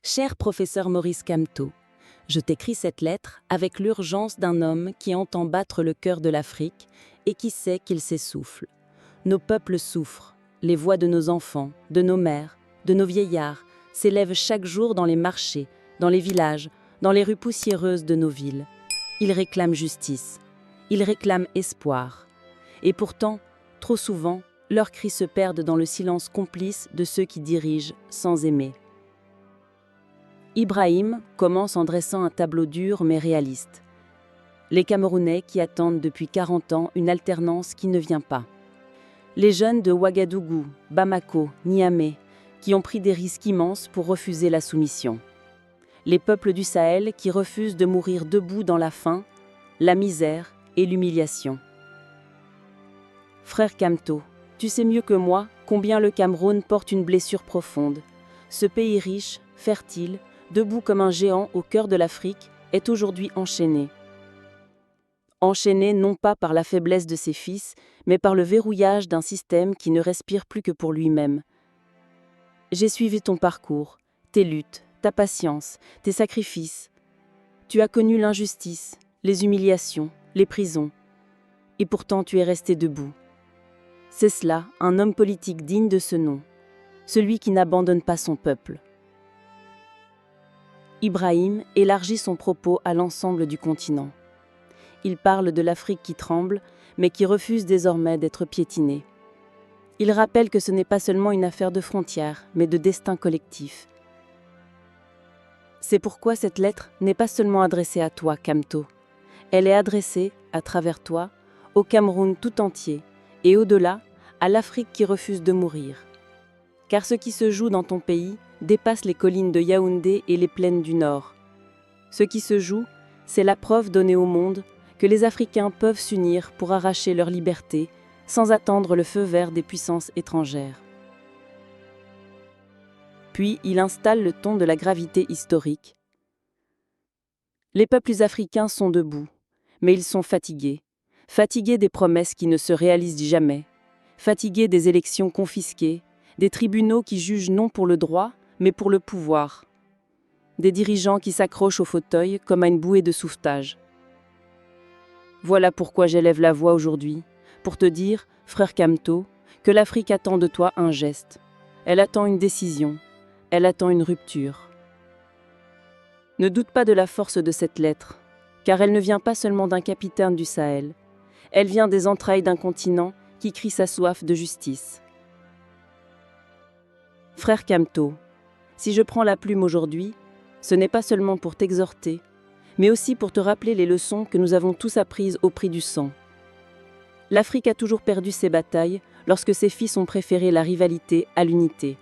Cher professeur Maurice Kamto, je t'écris cette lettre avec l'urgence d'un homme qui entend battre le cœur de l'Afrique et qui sait qu'il s'essouffle. Nos peuples souffrent, les voix de nos enfants, de nos mères, de nos vieillards s'élèvent chaque jour dans les marchés, dans les villages, dans les rues poussiéreuses de nos villes. Ils réclament justice, ils réclament espoir. Et pourtant, trop souvent, leurs cris se perdent dans le silence complice de ceux qui dirigent sans aimer. Ibrahim commence en dressant un tableau dur mais réaliste. Les Camerounais qui attendent depuis 40 ans une alternance qui ne vient pas. Les jeunes de Ouagadougou, Bamako, Niamey, qui ont pris des risques immenses pour refuser la soumission. Les peuples du Sahel qui refusent de mourir debout dans la faim, la misère et l'humiliation. Frère Kamto, tu sais mieux que moi combien le Cameroun porte une blessure profonde. Ce pays riche, fertile, debout comme un géant au cœur de l'Afrique, est aujourd'hui enchaîné. Enchaîné non pas par la faiblesse de ses fils, mais par le verrouillage d'un système qui ne respire plus que pour lui-même. J'ai suivi ton parcours, tes luttes, ta patience, tes sacrifices. Tu as connu l'injustice, les humiliations, les prisons. Et pourtant tu es resté debout. C'est cela, un homme politique digne de ce nom, celui qui n'abandonne pas son peuple. Ibrahim élargit son propos à l'ensemble du continent. Il parle de l'Afrique qui tremble, mais qui refuse désormais d'être piétinée. Il rappelle que ce n'est pas seulement une affaire de frontières, mais de destin collectif. C'est pourquoi cette lettre n'est pas seulement adressée à toi, Kamto. Elle est adressée, à travers toi, au Cameroun tout entier, et au-delà, à l'Afrique qui refuse de mourir. Car ce qui se joue dans ton pays dépasse les collines de Yaoundé et les plaines du Nord. Ce qui se joue, c'est la preuve donnée au monde que les Africains peuvent s'unir pour arracher leur liberté sans attendre le feu vert des puissances étrangères. Puis il installe le ton de la gravité historique. Les peuples africains sont debout, mais ils sont fatigués. Fatigués des promesses qui ne se réalisent jamais. Fatigués des élections confisquées, des tribunaux qui jugent non pour le droit, mais pour le pouvoir. Des dirigeants qui s'accrochent au fauteuil comme à une bouée de sauvetage. Voilà pourquoi j'élève la voix aujourd'hui, pour te dire, frère Kamto, que l'Afrique attend de toi un geste. Elle attend une décision. Elle attend une rupture. Ne doute pas de la force de cette lettre, car elle ne vient pas seulement d'un capitaine du Sahel. Elle vient des entrailles d'un continent qui crie sa soif de justice. Frère Kamto, si je prends la plume aujourd'hui, ce n'est pas seulement pour t'exhorter, mais aussi pour te rappeler les leçons que nous avons tous apprises au prix du sang. L'Afrique a toujours perdu ses batailles lorsque ses fils ont préféré la rivalité à l'unité.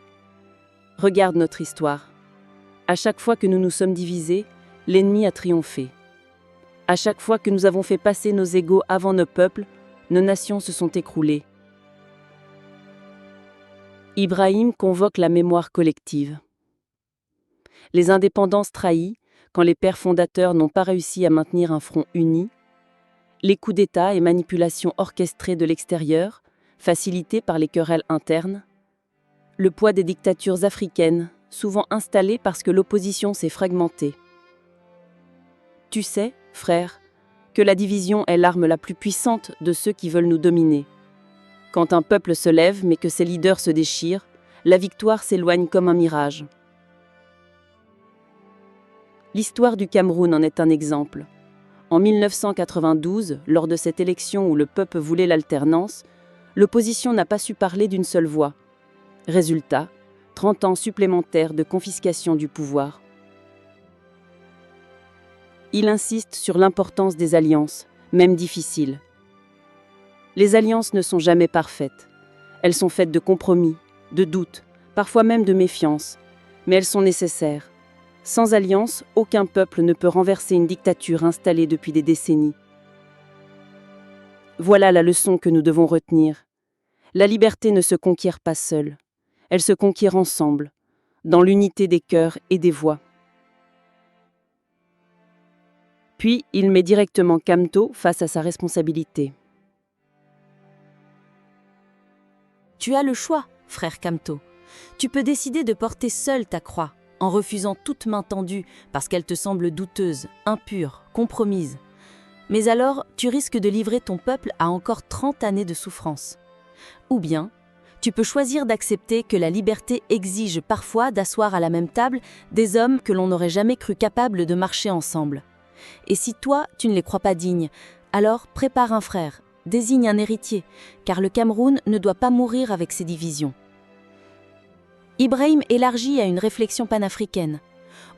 Regarde notre histoire. À chaque fois que nous nous sommes divisés, l'ennemi a triomphé. À chaque fois que nous avons fait passer nos égaux avant nos peuples, nos nations se sont écroulées. Ibrahim convoque la mémoire collective. Les indépendances trahies, quand les pères fondateurs n'ont pas réussi à maintenir un front uni, les coups d'État et manipulations orchestrées de l'extérieur, facilités par les querelles internes, le poids des dictatures africaines, souvent installées parce que l'opposition s'est fragmentée. Tu sais, frère, que la division est l'arme la plus puissante de ceux qui veulent nous dominer. Quand un peuple se lève mais que ses leaders se déchirent, la victoire s'éloigne comme un mirage. L'histoire du Cameroun en est un exemple. En 1992, lors de cette élection où le peuple voulait l'alternance, l'opposition n'a pas su parler d'une seule voix. Résultat, 30 ans supplémentaires de confiscation du pouvoir. Il insiste sur l'importance des alliances, même difficiles. Les alliances ne sont jamais parfaites. Elles sont faites de compromis, de doutes, parfois même de méfiance, mais elles sont nécessaires. Sans alliance, aucun peuple ne peut renverser une dictature installée depuis des décennies. Voilà la leçon que nous devons retenir. La liberté ne se conquiert pas seule. Elle se conquiert ensemble, dans l'unité des cœurs et des voix. Puis, il met directement Kamto face à sa responsabilité. Tu as le choix, frère Kamto. Tu peux décider de porter seul ta croix, en refusant toute main tendue parce qu'elle te semble douteuse, impure, compromise. Mais alors, tu risques de livrer ton peuple à encore 30 années de souffrance. Ou bien, tu peux choisir d'accepter que la liberté exige parfois d'asseoir à la même table des hommes que l'on n'aurait jamais cru capables de marcher ensemble. Et si toi, tu ne les crois pas dignes, alors prépare un frère, désigne un héritier, car le Cameroun ne doit pas mourir avec ses divisions. Ibrahim élargit à une réflexion panafricaine.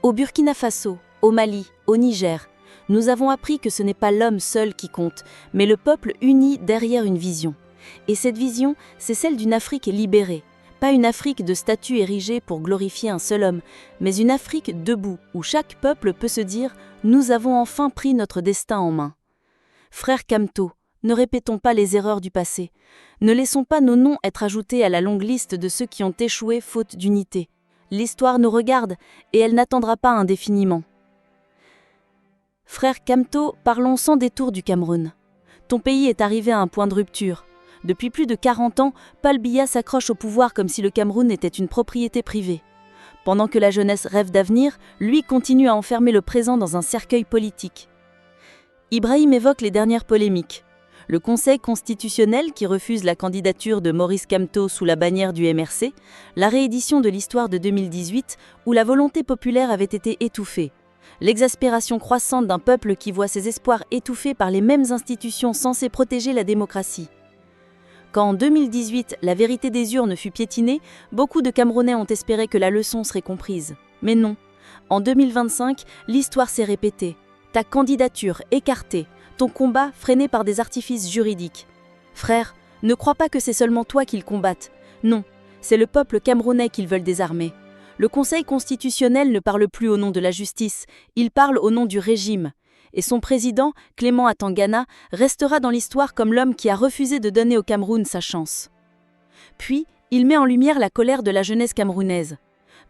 Au Burkina Faso, au Mali, au Niger, nous avons appris que ce n'est pas l'homme seul qui compte, mais le peuple uni derrière une vision. Et cette vision, c'est celle d'une Afrique libérée. Pas une Afrique de statues érigées pour glorifier un seul homme, mais une Afrique debout, où chaque peuple peut se dire « Nous avons enfin pris notre destin en main ». Frère Kamto, ne répétons pas les erreurs du passé. Ne laissons pas nos noms être ajoutés à la longue liste de ceux qui ont échoué faute d'unité. L'histoire nous regarde et elle n'attendra pas indéfiniment. Frère Kamto, parlons sans détour du Cameroun. Ton pays est arrivé à un point de rupture. Depuis plus de 40 ans, Paul Biya s'accroche au pouvoir comme si le Cameroun était une propriété privée. Pendant que la jeunesse rêve d'avenir, lui continue à enfermer le présent dans un cercueil politique. Ibrahim évoque les dernières polémiques. Le Conseil constitutionnel qui refuse la candidature de Maurice Kamto sous la bannière du MRC, la réédition de l'histoire de 2018 où la volonté populaire avait été étouffée, l'exaspération croissante d'un peuple qui voit ses espoirs étouffés par les mêmes institutions censées protéger la démocratie. Quand en 2018, la vérité des urnes fut piétinée, beaucoup de Camerounais ont espéré que la leçon serait comprise. Mais non. En 2025, l'histoire s'est répétée. Ta candidature écartée, ton combat freiné par des artifices juridiques. Frère, ne crois pas que c'est seulement toi qu'ils combattent. Non, c'est le peuple camerounais qu'ils veulent désarmer. Le Conseil constitutionnel ne parle plus au nom de la justice, il parle au nom du régime. Et son président, Clément Atangana, restera dans l'histoire comme l'homme qui a refusé de donner au Cameroun sa chance. Puis, il met en lumière la colère de la jeunesse camerounaise.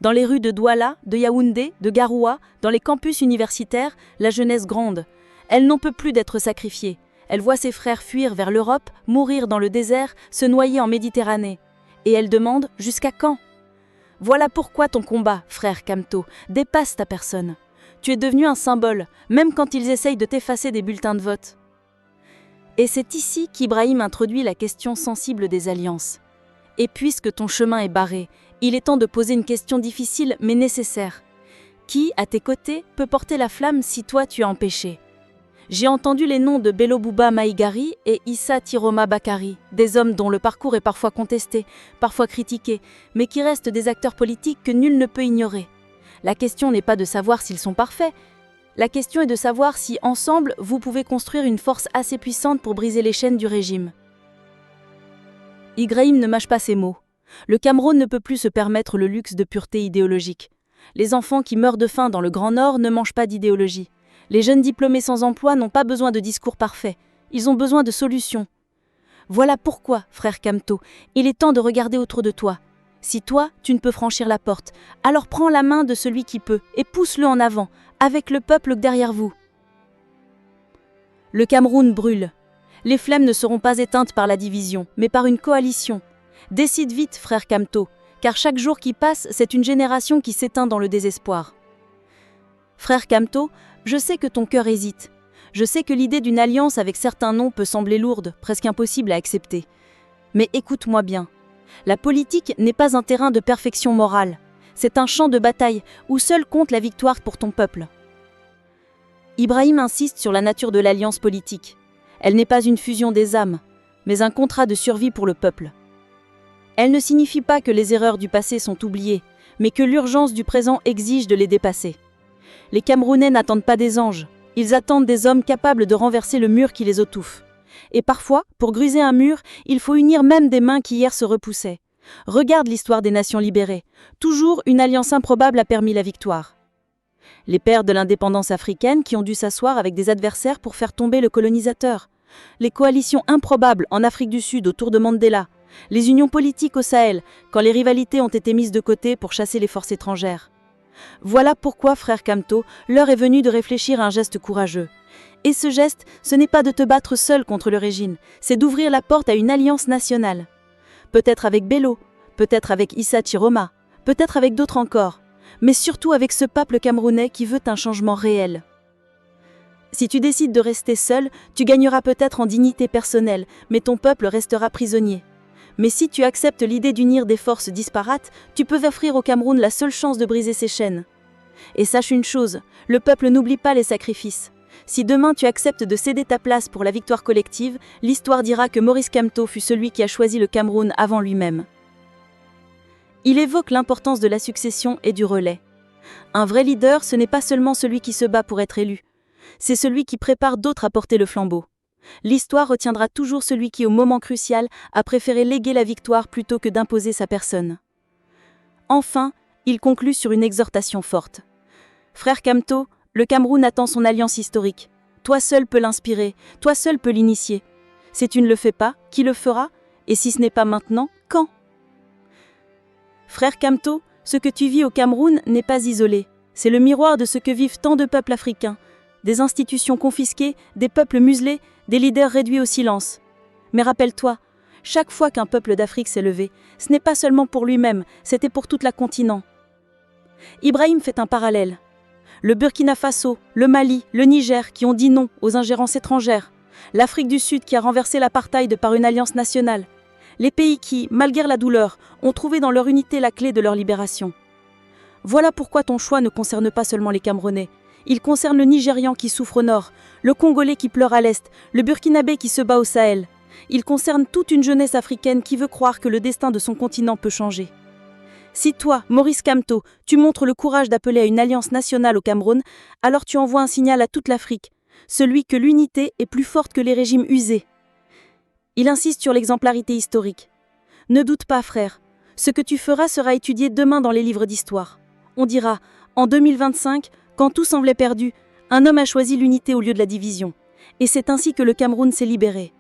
Dans les rues de Douala, de Yaoundé, de Garoua, dans les campus universitaires, la jeunesse gronde. Elle n'en peut plus d'être sacrifiée. Elle voit ses frères fuir vers l'Europe, mourir dans le désert, se noyer en Méditerranée. Et elle demande « Jusqu'à quand ?» Voilà pourquoi ton combat, frère Kamto, dépasse ta personne. Tu es devenu un symbole, même quand ils essayent de t'effacer des bulletins de vote. Et c'est ici qu'Ibrahim introduit la question sensible des alliances. Et puisque ton chemin est barré, il est temps de poser une question difficile mais nécessaire. Qui, à tes côtés, peut porter la flamme si toi tu es empêché ? J'ai entendu les noms de Bello Bouba Maïgari et Issa Tiroma Bakari, des hommes dont le parcours est parfois contesté, parfois critiqué, mais qui restent des acteurs politiques que nul ne peut ignorer. La question n'est pas de savoir s'ils sont parfaits. La question est de savoir si, ensemble, vous pouvez construire une force assez puissante pour briser les chaînes du régime. Ibrahim ne mâche pas ses mots. Le Cameroun ne peut plus se permettre le luxe de pureté idéologique. Les enfants qui meurent de faim dans le Grand Nord ne mangent pas d'idéologie. Les jeunes diplômés sans emploi n'ont pas besoin de discours parfaits. Ils ont besoin de solutions. Voilà pourquoi, frère Kamto, il est temps de regarder autour de toi. Si toi, tu ne peux franchir la porte, alors prends la main de celui qui peut et pousse-le en avant, avec le peuple derrière vous. Le Cameroun brûle. Les flammes ne seront pas éteintes par la division, mais par une coalition. Décide vite, frère Kamto, car chaque jour qui passe, c'est une génération qui s'éteint dans le désespoir. Frère Kamto, je sais que ton cœur hésite. Je sais que l'idée d'une alliance avec certains noms peut sembler lourde, presque impossible à accepter. Mais écoute-moi bien. La politique n'est pas un terrain de perfection morale. C'est un champ de bataille où seul compte la victoire pour ton peuple. Ibrahim insiste sur la nature de l'alliance politique. Elle n'est pas une fusion des âmes, mais un contrat de survie pour le peuple. Elle ne signifie pas que les erreurs du passé sont oubliées, mais que l'urgence du présent exige de les dépasser. Les Camerounais n'attendent pas des anges, ils attendent des hommes capables de renverser le mur qui les étouffe. Et parfois, pour gruser un mur, il faut unir même des mains qui hier se repoussaient. Regarde l'histoire des nations libérées. Toujours, une alliance improbable a permis la victoire. Les pères de l'indépendance africaine qui ont dû s'asseoir avec des adversaires pour faire tomber le colonisateur. Les coalitions improbables en Afrique du Sud autour de Mandela. Les unions politiques au Sahel, quand les rivalités ont été mises de côté pour chasser les forces étrangères. Voilà pourquoi, frère Kamto, l'heure est venue de réfléchir à un geste courageux. Et ce geste, ce n'est pas de te battre seul contre le régime, c'est d'ouvrir la porte à une alliance nationale. Peut-être avec Bello, peut-être avec Issa Tiroma, peut-être avec d'autres encore. mais surtout avec ce peuple camerounais qui veut un changement réel. Si tu décides de rester seul, tu gagneras peut-être en dignité personnelle, mais ton peuple restera prisonnier. Mais si tu acceptes l'idée d'unir des forces disparates, tu peux offrir au Cameroun la seule chance de briser ses chaînes. Et sache une chose, le peuple n'oublie pas les sacrifices. Si demain tu acceptes de céder ta place pour la victoire collective, l'histoire dira que Maurice Kamto fut celui qui a choisi le Cameroun avant lui-même. Il évoque l'importance de la succession et du relais. Un vrai leader, ce n'est pas seulement celui qui se bat pour être élu. C'est celui qui prépare d'autres à porter le flambeau. L'histoire retiendra toujours celui qui, au moment crucial, a préféré léguer la victoire plutôt que d'imposer sa personne. Enfin, il conclut sur une exhortation forte. Frère Kamto, le Cameroun attend son alliance historique. Toi seul peux l'inspirer, toi seul peux l'initier. Si tu ne le fais pas, qui le fera? Et si ce n'est pas maintenant, quand? Frère Kamto, ce que tu vis au Cameroun n'est pas isolé. C'est le miroir de ce que vivent tant de peuples africains. Des institutions confisquées, des peuples muselés, des leaders réduits au silence. Mais rappelle-toi, chaque fois qu'un peuple d'Afrique s'est levé, ce n'est pas seulement pour lui-même, c'était pour tout le continent. Ibrahim fait un parallèle. Le Burkina Faso, le Mali, le Niger qui ont dit non aux ingérences étrangères. L'Afrique du Sud qui a renversé l'apartheid par une alliance nationale. Les pays qui, malgré la douleur, ont trouvé dans leur unité la clé de leur libération. Voilà pourquoi ton choix ne concerne pas seulement les Camerounais. Il concerne le Nigérian qui souffre au nord, le Congolais qui pleure à l'est, le Burkinabé qui se bat au Sahel. Il concerne toute une jeunesse africaine qui veut croire que le destin de son continent peut changer. Si toi, Maurice Kamto, tu montres le courage d'appeler à une alliance nationale au Cameroun, alors tu envoies un signal à toute l'Afrique, celui que l'unité est plus forte que les régimes usés. Il insiste sur l'exemplarité historique. Ne doute pas, frère, ce que tu feras sera étudié demain dans les livres d'histoire. On dira, en 2025, quand tout semblait perdu, un homme a choisi l'unité au lieu de la division. Et c'est ainsi que le Cameroun s'est libéré.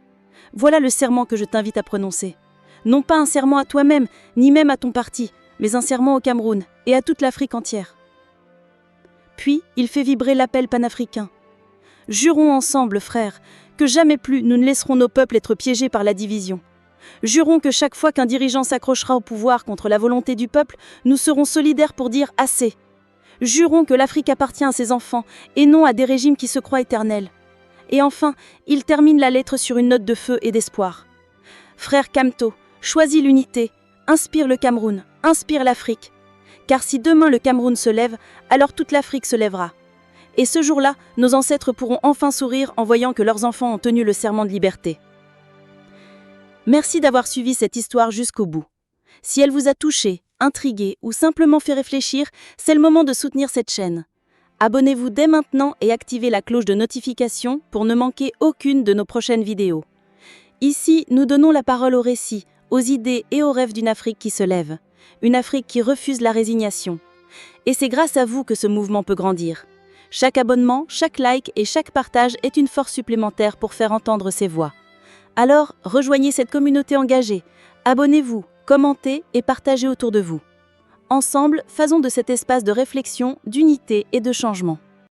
Voilà le serment que je t'invite à prononcer. Non pas un serment à toi-même, ni même à ton parti, mais un serment au Cameroun et à toute l'Afrique entière. Puis, il fait vibrer l'appel panafricain. Jurons ensemble, frères, que jamais plus nous ne laisserons nos peuples être piégés par la division. Jurons que chaque fois qu'un dirigeant s'accrochera au pouvoir contre la volonté du peuple, nous serons solidaires pour dire assez. Jurons que l'Afrique appartient à ses enfants et non à des régimes qui se croient éternels. Et enfin, il termine la lettre sur une note de feu et d'espoir. Frère Kamto, choisis l'unité, inspire le Cameroun, inspire l'Afrique. Car si demain le Cameroun se lève, alors toute l'Afrique se lèvera. Et ce jour-là, nos ancêtres pourront enfin sourire en voyant que leurs enfants ont tenu le serment de liberté. Merci d'avoir suivi cette histoire jusqu'au bout. Si elle vous a touché, intrigué ou simplement fait réfléchir, c'est le moment de soutenir cette chaîne. Abonnez-vous dès maintenant et activez la cloche de notification pour ne manquer aucune de nos prochaines vidéos. Ici, nous donnons la parole aux récits, aux idées et aux rêves d'une Afrique qui se lève. Une Afrique qui refuse la résignation. Et c'est grâce à vous que ce mouvement peut grandir. Chaque abonnement, chaque like et chaque partage est une force supplémentaire pour faire entendre ces voix. Alors, rejoignez cette communauté engagée. Abonnez-vous, commentez et partagez autour de vous. Ensemble, faisons de cet espace de réflexion, d'unité et de changement.